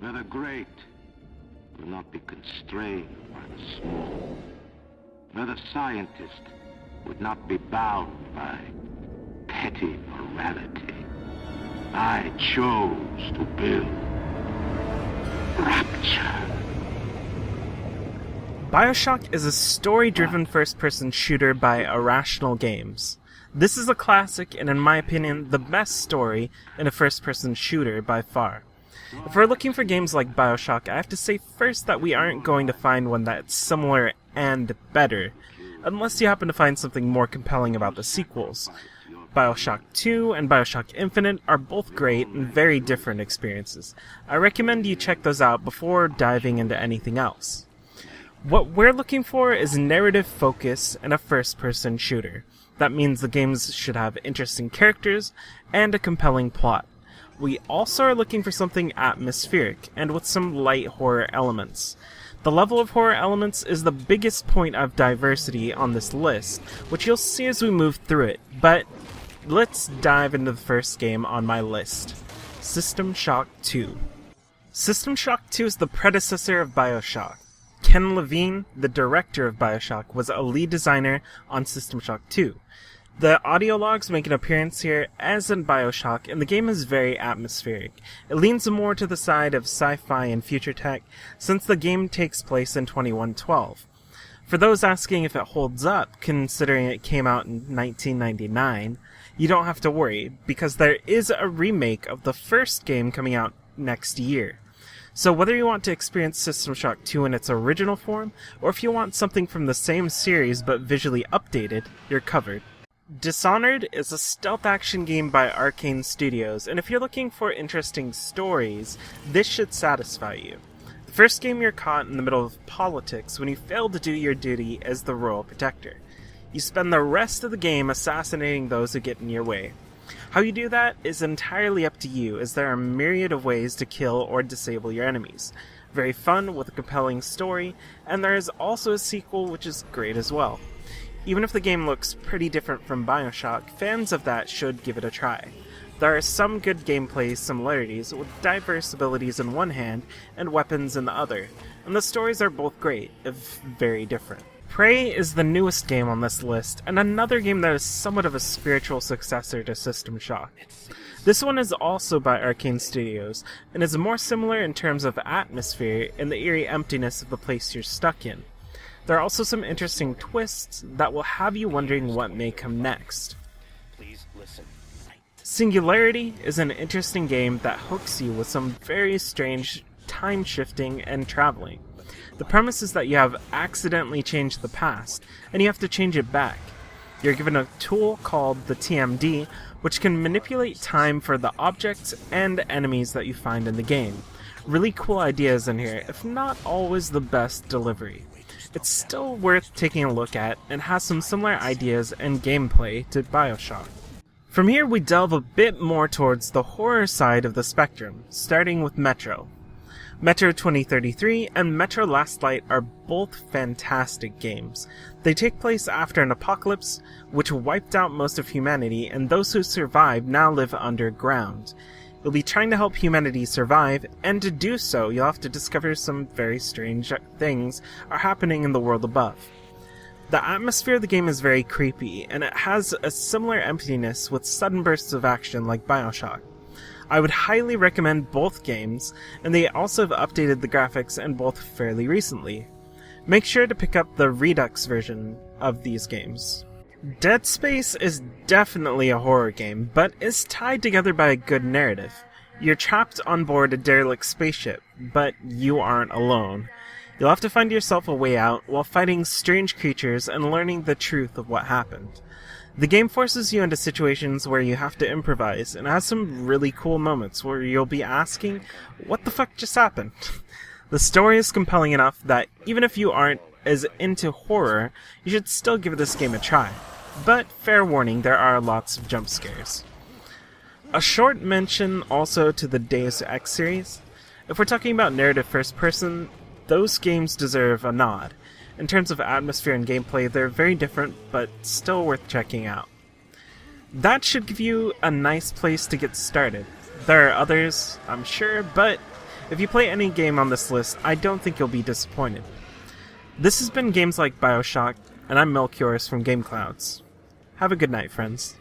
where the great will not be constrained by the small, where the scientist would not be bound by petty morality. I chose to build Rapture. Bioshock is a story-driven first-person shooter by Irrational Games. This is a classic and, in my opinion, the best story in a first-person shooter by far. If we're looking for games like Bioshock, I have to say first that we aren't going to find one that's similar and better, unless you happen to find something more compelling about the sequels. Bioshock 2 and Bioshock Infinite are both great and very different experiences. I recommend you check those out before diving into anything else. What we're looking for is narrative focus in a first-person shooter. That means the games should have interesting characters and a compelling plot. We also are looking for something atmospheric and with some light horror elements. The level of horror elements is the biggest point of diversity on this list, which you'll see as we move through it, but let's dive into the first game on my list, System Shock 2. System Shock 2 is the predecessor of Bioshock. Ken Levine, the director of Bioshock, was a lead designer on System Shock 2. The audio logs make an appearance here, as in Bioshock, and the game is very atmospheric. It leans more to the side of sci-fi and future tech, since the game takes place in 2112. For those asking if it holds up, considering it came out in 1999, you don't have to worry, because there is a remake of the first game coming out next year. So whether you want to experience System Shock 2 in its original form, or if you want something from the same series but visually updated, you're covered. Dishonored is a stealth action game by Arcane Studios, and if you're looking for interesting stories, this should satisfy you. The first game you're caught in the middle of politics when you fail to do your duty as the royal protector. You spend the rest of the game assassinating those who get in your way. How you do that is entirely up to you, as there are a myriad of ways to kill or disable your enemies. Very fun, with a compelling story, and there is also a sequel which is great as well. Even if the game looks pretty different from Bioshock, fans of that should give it a try. There are some good gameplay similarities, with diverse abilities in one hand and weapons in the other, and the stories are both great, if very different. Prey is the newest game on this list, and another game that is somewhat of a spiritual successor to System Shock. This one is also by Arcane Studios, and is more similar in terms of atmosphere and the eerie emptiness of the place you're stuck in. There are also some interesting twists that will have you wondering what may come next. Please listen. Singularity is an interesting game that hooks you with some very strange time shifting and traveling. The premise is that you have accidentally changed the past, and you have to change it back. You're given a tool called the TMD, which can manipulate time for the objects and enemies that you find in the game. Really cool ideas in here, if not always the best delivery. It's still worth taking a look at, and has some similar ideas and gameplay to Bioshock. From here we delve a bit more towards the horror side of the spectrum, starting with Metro. Metro 2033 and Metro Last Light are both fantastic games. They take place after an apocalypse, which wiped out most of humanity, and those who survived now live underground. You'll be trying to help humanity survive, and to do so, you'll have to discover some very strange things are happening in the world above. The atmosphere of the game is very creepy, and it has a similar emptiness with sudden bursts of action like Bioshock. I would highly recommend both games, and they also have updated the graphics in both fairly recently. Make sure to pick up the Redux version of these games. Dead Space is definitely a horror game, but is tied together by a good narrative. You're trapped on board a derelict spaceship, but you aren't alone. You'll have to find yourself a way out while fighting strange creatures and learning the truth of what happened. The game forces you into situations where you have to improvise, and has some really cool moments where you'll be asking, what the fuck just happened? The story is compelling enough that even if you aren't as into horror, you should still give this game a try. But fair warning, there are lots of jump scares. A short mention also to the Deus Ex series. If we're talking about narrative first person, those games deserve a nod. In terms of atmosphere and gameplay, they're very different, but still worth checking out. That should give you a nice place to get started. There are others, I'm sure, but If you play any game on this list, I don't think you'll be disappointed. This has been Games Like Bioshock, and I'm Melchiorus from Game Clouds. Have a good night, friends.